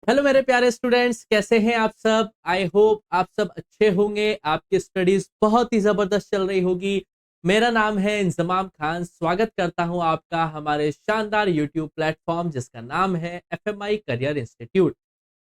Hello मेरे प्यारे students, कैसे हैं आप सब। आई होप आप सब अच्छे होंगे। आपकी स्टडीज बहुत ही जबरदस्त चल रही होगी। मेरा नाम है इंजमाम खान। स्वागत करता हूं आपका हमारे शानदार यूट्यूब प्लेटफॉर्म जिसका नाम है एफएमआई करियर इंस्टीट्यूट।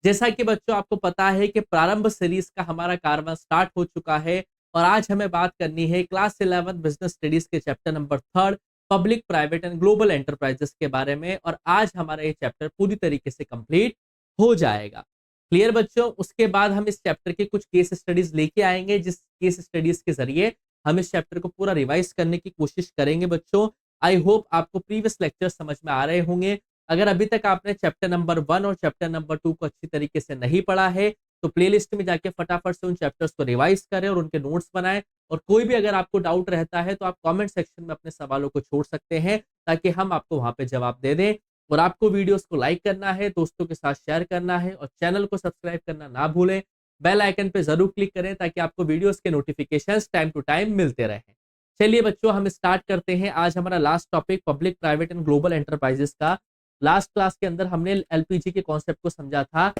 जैसा कि बच्चों आपको पता है कि प्रारंभ सीरीज का हमारा कारवां स्टार्ट हो चुका है और आज हमें बात करनी है क्लास 11 बिजनेस स्टडीज के chapter number 3 public private and global enterprises के बारे में। और आज हमारा ये चैप्टर पूरी तरीके से कंप्लीट हो जाएगा। क्लियर बच्चों। उसके बाद हम इस चैप्टर के कुछ केस स्टडीज लेके आएंगे, जिस केस स्टडीज के जरिए हम इस चैप्टर को पूरा रिवाइज करने की कोशिश करेंगे बच्चों। आई होप आपको प्रीवियस लेक्चर समझ में आ रहे होंगे। अगर अभी तक आपने चैप्टर नंबर 1 और चैप्टर नंबर 2 को अच्छी तरीके से नहीं पढ़ा है तो प्लेलिस्ट में जाके फटाफट से उन चैप्टर्स को रिवाइज करें और उनके नोट्स बनाएं। और कोई भी अगर आपको डाउट रहता है तो आप कमेंट सेक्शन में अपने सवालों को छोड़ सकते हैं ताकि हम आपको वहां पे जवाब दे दें। और आपको वीडियोस को लाइक करना है, दोस्तों के साथ शेयर करना है और चैनल को सब्सक्राइब करना ना भूलें। बेल आइकन पे जरूर क्लिक करें ताकि आपको वीडियोस के नोटिफिकेशंस टाइम टू टाइम मिलते रहें। चलिए बच्चों, हम स्टार्ट करते हैं। आज हमारा last topic public private and global enterprises का। लास्ट क्लास के अंदर हमने एलपीजी के कॉन्सेप्ट को समझा था,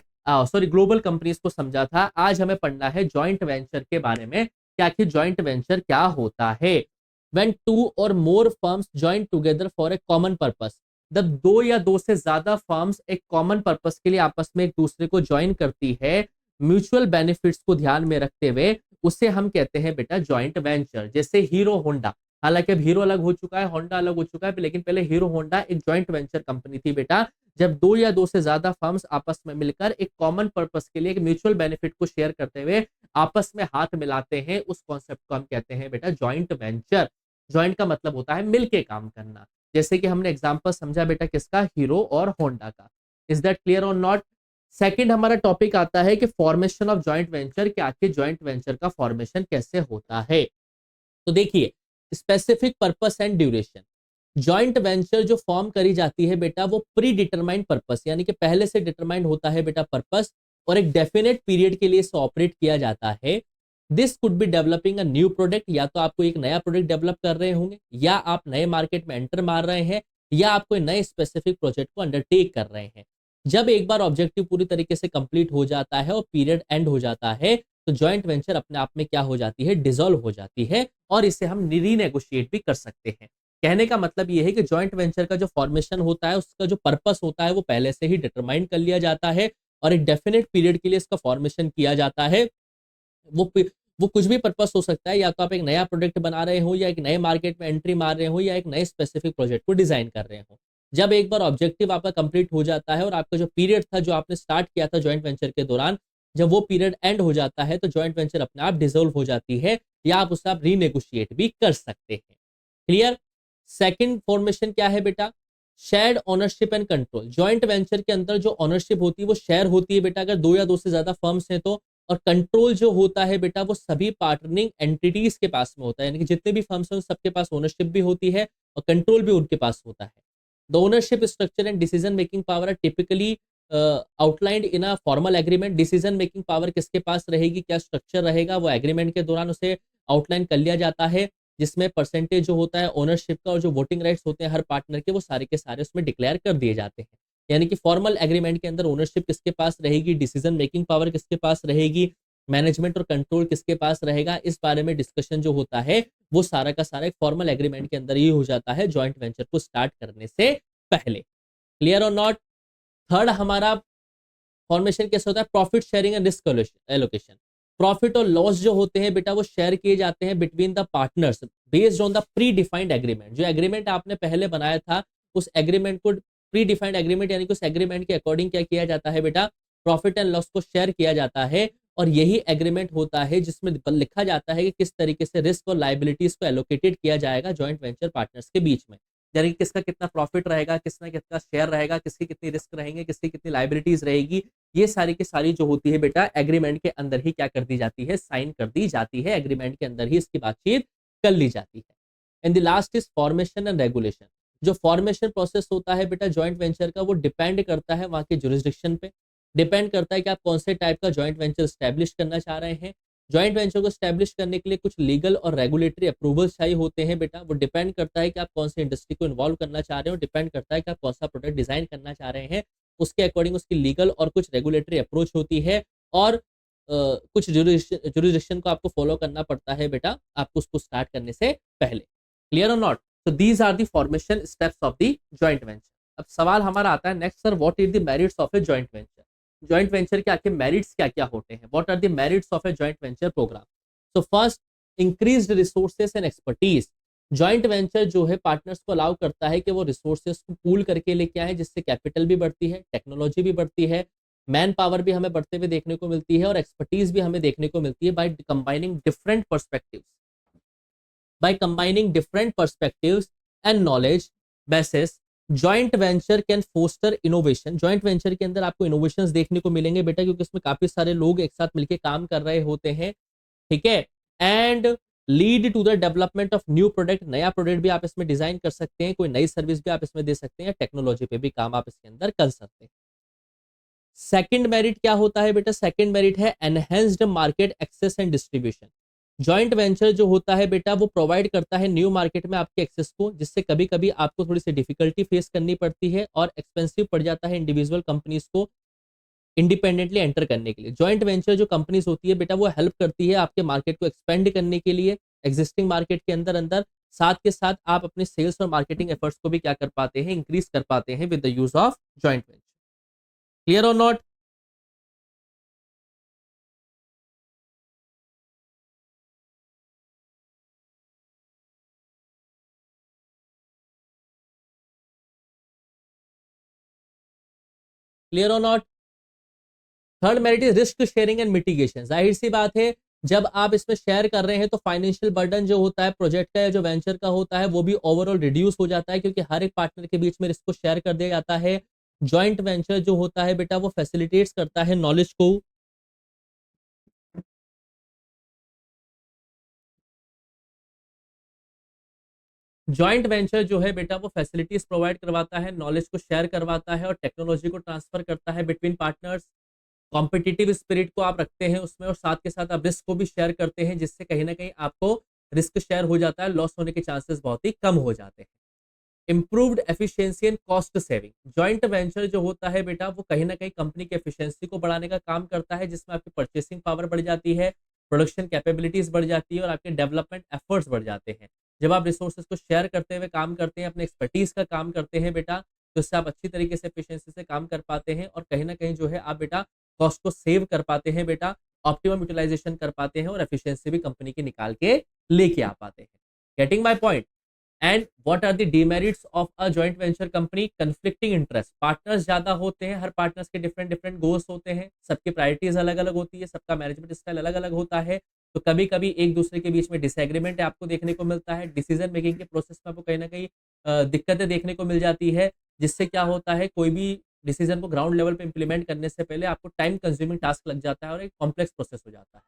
सॉरी ग्लोबल कंपनीज को समझा था। आज हमें पढ़ना है जॉइंट वेंचर के बारे में कि आखिर जॉइंट वेंचर क्या होता है। When two or more firms join together for a common purpose, जब दो या दो से ज्यादा फर्म्स एक कॉमन पर्पस के लिए आपस में एक दूसरे को ज्वाइन करती है म्यूचुअल बेनिफिट्स को ध्यान में रखते हुए, उसे हम कहते हैं बेटा जॉइंट वेंचर। जैसे हीरो होंडा, हालांकि अब हीरो अलग हो चुका है, होंडा अलग हो चुका है, लेकिन पहले हीरो होंडा एक जॉइंट वेंचर कंपनी थी बेटा। जब दो या दो से ज्यादा फर्म्स आपस में मिलकर एक कॉमन पर्पस के लिए एक म्यूचुअल बेनिफिट को शेयर करते हुए आपस में हाथ मिलाते हैं, उस कॉन्सेप्ट को हम कहते हैं बेटा जॉइंट वेंचर। जॉइंट का मतलब होता है मिलके काम करना। जैसे कि हमने एग्जांपल समझा बेटा किसका, हीरो और होंडा का। इज दैट क्लियर और नॉट। सेकंड हमारा टॉपिक आता है कि फॉर्मेशन ऑफ जॉइंट वेंचर, कि आखिर जॉइंट वेंचर का फॉर्मेशन कैसे होता है। तो देखिए, specific purpose and duration. Joint venture जो फॉर्म करी जाती है बेटा वो प्री डिटरमाइंड पर्पस, यानी कि पहले से डिटरमाइंड होता है बेटा पर्पस, और एक डेफिनेट पीरियड के लिए इसे ऑपरेट किया जाता है। This could be developing a new product, या तो आपको एक नया प्रोडक्ट डेवलप कर रहे होंगे, या आप नए मार्केट में एंटर मार रहे हैं, या आप कोई नए स्पेसिफिक प्रोजेक्ट को अंडरटेक कर रहे हैं। जब एक बार ऑब्जेक्टिव पूरी तरीके से कंप्लीट हो जाता है और पीरियड एंड हो जाता है तो जॉइंट वेंचर अपने आप में क्या हो जाती है, डिसॉल्व हो जाती है, और इसे हम रीनेगोशिएट भी कर सकते हैं। कहने का मतलब यह है कि जॉइंट वेंचर का जो फॉर्मेशन होता है उसका जो पर्पस होता है वो पहले से ही डिटरमाइन कर लिया जाता है और एक डेफिनेट पीरियड के लिए इसका फॉर्मेशन किया जाता है। वो वो कुछ भी पर्पस हो सकता है, या तो आप एक नया प्रोडक्ट बना रहे हो, या एक नए मार्केट में एंट्री मार रहे हो, या एक नए स्पेसिफिक प्रोजेक्ट को डिजाइन कर रहे हो। जब एक बार ऑब्जेक्टिव आपका कंप्लीट हो जाता है और आपका जो पीरियड था जो आपने स्टार्ट किया था जॉइंट वेंचर के दौरान, जब वो पीरियड एंड हो जाता है तो जॉइंट वेंचर अपने आप डिसॉल्व हो जाती है, या आप उससे आप रीनेगोशिएट भी कर सकते हैं। क्लियर। सेकंड फॉर्मेशन क्या है बेटा, shared ownership and control. Joint venture के अंदर जो ओनरशिप होती है वो शेयर होती है बेटा अगर दो या दो से ज्यादा फर्म्स हैं तो। और कंट्रोल जो होता है बेटा वो सभी पार्टनरिंग एंटिटीज के पास में होता है, यानी कि जितने भी फर्म्स हैं सबके पास ओनरशिप भी होती है और कंट्रोल भी उनके पास होता है। The ownership structure and decision making power are typically outlined in a formal agreement. Decision making power किसके पास रहेगी, क्या स्ट्रक्चर रहेगा, वो एग्रीमेंट के दौरान उसे आउटलाइन कर लिया जाता है, जिसमें परसेंटेज जो होता है ओनरशिप का और जो वोटिंग राइट्स होते हैं हर पार्टनर के वो सारे के सारे उसमें डिक्लेयर कर दिए जाते हैं। यानी कि फॉर्मल एग्रीमेंट के अंदर ओनरशिप किसके पास रहेगी, डिसीजन मेकिंग पावर किसके पास रहेगी, मैनेजमेंट और कंट्रोल किसके पास रहेगा, इस बारे में डिस्कशन जो होता है वो सारा का सारा एक फॉर्मल एग्रीमेंट के अंदर ही हो जाता है जॉइंट वेंचर को स्टार्ट करने से पहले। क्लियर और नॉट। थर्ड हमारा फॉर्मेशन कैसे होता है, profit sharing and risk allocation. Profit और लॉस जो होते हैं बेटा वो शेयर किए जाते हैं between the partners based on the pre defined agreement. जो एग्रीमेंट आपने पहले बनाया था उस एग्रीमेंट को, प्री डिफाइंड एग्रीमेंट यानी कि उस एग्रीमेंट के अकॉर्डिंग क्या किया जाता है बेटा, प्रॉफिट एंड लॉस को शेयर किया जाता है। और यही एग्रीमेंट होता है जिसमें लिखा जाता है कि किस तरीके से रिस्क और लाइबिलिटीज को एलोकेटेड किया जाएगा जॉइंट वेंचर पार्टनर्स के बीच में। यानी कि किसका कितना प्रॉफिट रहेगा, किसका कितना शेयर रहेगा, किसकी कितनी रिस्क रहेंगे, किसकी कितनी लाइबिलिटीज रहेगी, ये सारी की सारी जो होती है बेटा एग्रीमेंट के अंदर ही क्या कर दी जाती है, साइन कर दी जाती है। एग्रीमेंट के अंदर ही इसकी बातचीत कर ली जाती है। And the last is formation and regulation. जो फॉर्मेशन प्रोसेस होता है बेटा जॉइंट वेंचर का वो डिपेंड करता है वहां के जुरिस्डिक्शन पे, डिपेंड करता है कि आप कौन से टाइप का जॉइंट वेंचर स्टैब्लिश करना चाह रहे हैं। जॉइंट वेंचर को स्टैब्लिश करने के लिए कुछ लीगल और रेगुलेटरी अप्रूवल चाहिए होते हैं बेटा। वो डिपेंड करता है कि आप कौन सी इंडस्ट्री को इन्वॉल्व करना चाह रहे हो, डिपेंड करता है कि आप कौन सा प्रोडक्ट डिजाइन करना चाह रहे हैं, उसके अकॉर्डिंग उसकी लीगल और कुछ रेगुलेटरी अप्रोच होती है, और कुछ जुरिडिक्शन को आपको फॉलो करना पड़ता है बेटा आपको उसको स्टार्ट करने से पहले। क्लियर और नॉट? तो these are the formation steps of the joint venture. अब सवाल हमारा आता है next, sir what is the merits of a joint venture? Joint venture के आखिर मेरिट्स क्या क्या होते हैं? What are the merits of a joint venture program? So first, increased resources and expertise. Joint venture जो है पार्टनर्स को allow करता है कि वो रिसोर्सेस को पूल करके लेके आए, जिससे कैपिटल भी बढ़ती है, टेक्नोलॉजी भी बढ़ती है, मैन पावर भी हमें बढ़ते हुए देखने को मिलती है, और एक्सपर्टीज भी हमें देखने को मिलती है by combining different perspectives. By combining different perspectives and knowledge basis, joint venture can foster innovation. Joint venture के अंदर आपको इनोवेशंस देखने को मिलेंगे बेटा, क्योंकि उसमें काफी सारे लोग एक साथ मिलकर काम कर रहे होते हैं, ठीक है। And lead to the development of new product. नया प्रोडक्ट भी आप इसमें डिजाइन कर सकते हैं, कोई नई सर्विस भी आप इसमें दे सकते हैं, टेक्नोलॉजी पे भी काम आप इसके अंदर कर सकते हैं। सेकंड मेरिट क्या होता है बेटा? सेकंड मेरिट है enhanced market access and distribution. Joint venture जो होता है बेटा वो प्रोवाइड करता है न्यू मार्केट में आपके एक्सेस को, जिससे कभी कभी आपको थोड़ी सी डिफिकल्टी फेस करनी पड़ती है और एक्सपेंसिव पड़ जाता है इंडिविजुअल कंपनीज को इंडिपेंडेंटली एंटर करने के लिए। जॉइंट वेंचर जो कंपनीज होती है बेटा वो हेल्प करती है आपके मार्केट को एक्सपेंड करने के लिए, एग्जिस्टिंग मार्केट के अंदर अंदर, साथ के साथ आप अपने सेल्स और मार्केटिंग एफर्ट्स को भी क्या कर पाते हैं, इंक्रीज कर पाते हैं with the use of joint venture. Clear और नॉट? क्लियर और not? Third merit is risk sharing and mitigation. जाहिर सी बात है जब आप इसमें शेयर कर रहे हैं तो फाइनेंशियल बर्डन जो होता है प्रोजेक्ट का या जो वेंचर का होता है वो भी ओवरऑल रिड्यूस हो जाता है, क्योंकि हर एक पार्टनर के बीच में रिस्क को शेयर कर दिया जाता है। जॉइंट वेंचर जो होता है बेटा वो फैसिलिटेट्स करता है नॉलेज को, जॉइंट वेंचर जो है बेटा वो फैसिलिटीज प्रोवाइड करवाता है, नॉलेज को शेयर करवाता है और टेक्नोलॉजी को ट्रांसफर करता है बिटवीन पार्टनर्स। कॉम्पिटिटिव स्पिरिट को आप रखते हैं उसमें, और साथ के साथ आप रिस्क को भी शेयर करते हैं, जिससे कहीं ना कहीं आपको रिस्क शेयर हो जाता है, लॉस होने के चांसेस बहुत ही कम हो जाते हैं। Improved efficiency and cost saving. Joint venture जो होता है बेटा वो कहीं ना कहीं कंपनी की एफिशिएंसी को बढ़ाने का काम करता है, जिसमें आपकी परचेसिंग पावर बढ़ जाती है, प्रोडक्शन कैपेबिलिटीज बढ़ जाती है और आपके डेवलपमेंट एफर्ट्स बढ़ जाते हैं। जब आप रिसोर्सेज को शेयर करते हुए काम करते हैं, अपने एक्सपर्टीज का काम करते हैं बेटा, तो इससे आप अच्छी तरीके से एफिशिएंसी से काम कर पाते हैं और कहीं ना कहीं जो है आप बेटा कॉस्ट को सेव कर पाते हैं बेटा, ऑप्टिमम यूटिलाइजेशन कर पाते हैं और एफिशिएंसी भी कंपनी की निकाल के लेके आ पाते हैं। Getting my point? And what are the demerits of a joint venture company? Conflicting interest. Partners ज्यादा होते हैं, हर पार्टनर्स के डिफरेंट डिफरेंट गोल्स होते हैं, सबकी प्रायोरिटीज अलग अलग होती है, सबका मैनेजमेंट स्टाइल अलग अलग होता है, तो कभी कभी एक दूसरे के बीच में डिसएग्रीमेंट आपको देखने को मिलता है। डिसीजन मेकिंग के प्रोसेस में आपको कहीं ना कहीं दिक्कतें देखने को मिल जाती है, जिससे क्या होता है कोई भी डिसीजन को ग्राउंड लेवल पे इंप्लीमेंट करने से पहले आपको टाइम कंज्यूमिंग टास्क लग जाता है और एक कॉम्प्लेक्स प्रोसेस हो जाता है।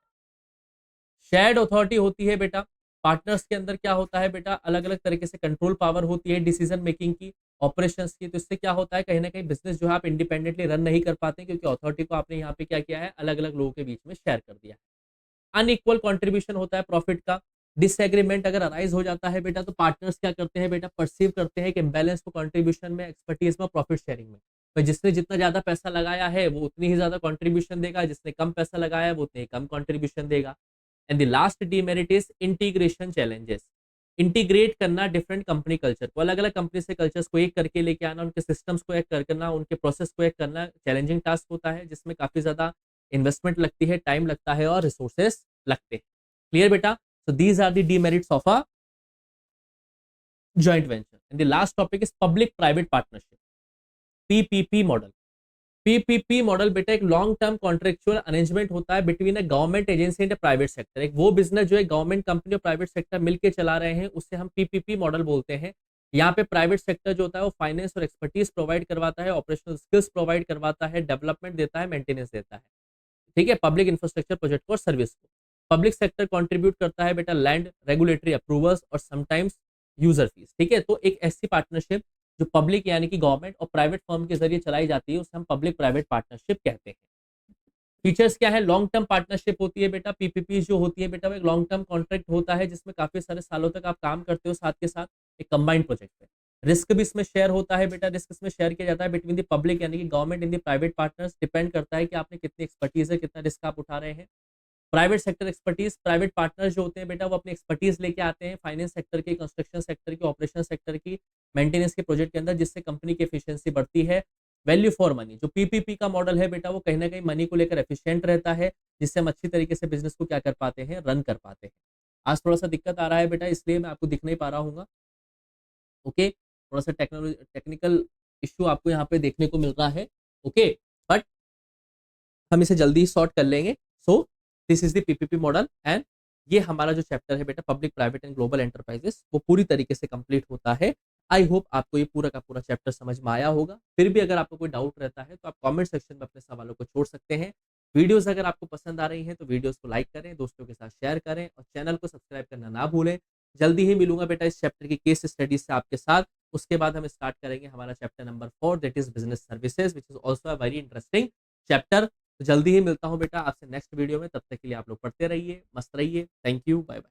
शेयर्ड अथॉरिटी होती है बेटा, पार्टनर्स के अंदर क्या होता है बेटा अलग अलग तरीके से कंट्रोल पावर होती है डिसीजन मेकिंग की, ऑपरेशंस की, तो इससे क्या होता है कहीं ना कहीं बिजनेस जो है आप इंडिपेंडेंटली रन नहीं कर पाते, क्योंकि अथॉरिटी को आपने यहाँ पे क्या किया है, अलग अलग लोगों के बीच में शेयर कर दिया है। अनइक्वल कंट्रीब्यूशन होता है प्रॉफिट का। डिसएग्रीमेंट अगर अराइज हो जाता है बेटा तो पार्टनर्स क्या करते हैं बेटा, परसीव करते हैं कि इम्बैलेंस को कंट्रीब्यूशन में, एक्सपर्टीज में, प्रॉफिट शेयरिंग में। तो जिसने जितना ज्यादा पैसा लगाया है वो उतनी ही ज्यादा कंट्रीब्यूशन देगा, जिसने कम पैसा लगाया है वो उतनी ही कम कंट्रीब्यूशन देगा। And the last demerit is integration challenges. Integrate करना डिफरेंट कंपनी कल्चर को, अलग अलग कंपनी से कल्चर्स को एक करके लेके आना, उनके सिस्टम्स को एक करना, उनके प्रोसेस को एक करना चैलेंजिंग टास्क होता है, जिसमें काफी ज्यादा इन्वेस्टमेंट लगती है, टाइम लगता है और रिसोर्सेस लगते हैं। क्लियर बेटा? So these are the demerits of a joint venture. And the last topic is public private partnership, PPP model. PPP model बेटा एक लॉन्ग टर्म कॉन्ट्रेक्चुअल अरेंजमेंट होता है between a government agency and private sector. एक वो business जो है government company और private sector मिलकर चला रहे हैं, उससे हम पीपीपी मॉडल बोलते हैं। यहाँ पे प्राइवेट सेक्टर जो होता है वो फाइनेंस और एक्सपर्टीज प्रोवाइड करवाता है, ऑपरेशनल स्किल्स प्रोवाइड करवाता है, डेवलपमेंट देता है, मेंटेनेंस देता है, ठीक है, पब्लिक इंफ्रास्ट्रक्चर प्रोजेक्ट को और सर्विस को। पब्लिक सेक्टर कंट्रीब्यूट करता है बेटा लैंड, रेगुलेटरी अप्रूवल्स और समटाइम्स यूजर फीस, ठीक है। तो एक ऐसी पार्टनरशिप जो पब्लिक यानी कि गवर्नमेंट और प्राइवेट फर्म के जरिए चलाई जाती है उसे हम पब्लिक प्राइवेट पार्टनरशिप कहते हैं। फीचर्स क्या है? लॉन्ग टर्म पार्टनरशिप होती है बेटा, पीपीपी जो होती है बेटा वो एक लॉन्ग टर्म कॉन्ट्रैक्ट होता है जिसमें काफी सारे सालों तक आप काम करते हो साथ के साथ एक कंबाइंड प्रोजेक्ट पे। रिस्क भी इसमें शेयर होता है बेटा, रिस्क इसमें शेयर किया जाता है बिटवीन द पब्लिक यानी कि government in the private partners. Depend करता है कि आपने कितनी एक्सपर्टीज है, कितना रिस्क आप उठा रहे हैं। Private sector expertise, private partners जो होते हैं बेटा वो अपनी एक्सपर्टीज लेके आते हैं फाइनेंस सेक्टर की, कंस्ट्रक्शन सेक्टर की, ऑपरेशन सेक्टर की, मेंटेनेंस के प्रोजेक्ट के अंदर, जिससे कंपनी की एफिशिएंसी बढ़ती है। वैल्यू फॉर मनी जो पीपीपी का मॉडल है बेटा वो कहीं ना कहीं मनी को लेकर एफिशिएंट रहता है, जिससे हम अच्छी तरीके से बिजनेस को क्या कर पाते हैं, रन कर पाते हैं। आज थोड़ा सा दिक्कत आ रहा है बेटा, इसलिए मैं आपको दिख नहीं पा रहा हूँ। ओके, थोड़ा सा टेक्निकल इश्यू आपको यहाँ पे देखने को मिल रहा है। ओके, बट हम इसे जल्दी ही सॉर्ट कर लेंगे। So this is the PPP model and ये हमारा जो चैप्टर है बेटा public private and global enterprises वो पूरी तरीके से कंप्लीट होता है। आई होप आपको ये पूरा का पूरा चैप्टर समझ में आया होगा। फिर भी अगर आपको कोई डाउट रहता है तो आप कमेंट सेक्शन में अपने सवालों को छोड़ सकते हैं। वीडियोस अगर आपको पसंद आ रही हैं तो वीडियोस को लाइक करें, दोस्तों के साथ शेयर करें और चैनल को सब्सक्राइब करना ना भूलें। जल्दी ही मिलूंगा बेटा इस चैप्टर की केस स्टडीज से आपके साथ। उसके बाद हम स्टार्ट करेंगे हमारा chapter number 4 that is business services which is also a very interesting chapter. तो जल्दी ही मिलता हूँ बेटा आपसे नेक्स्ट वीडियो में, तब तक के लिए आप लोग पढ़ते रहिए, मस्त रहिए। Thank you, bye bye.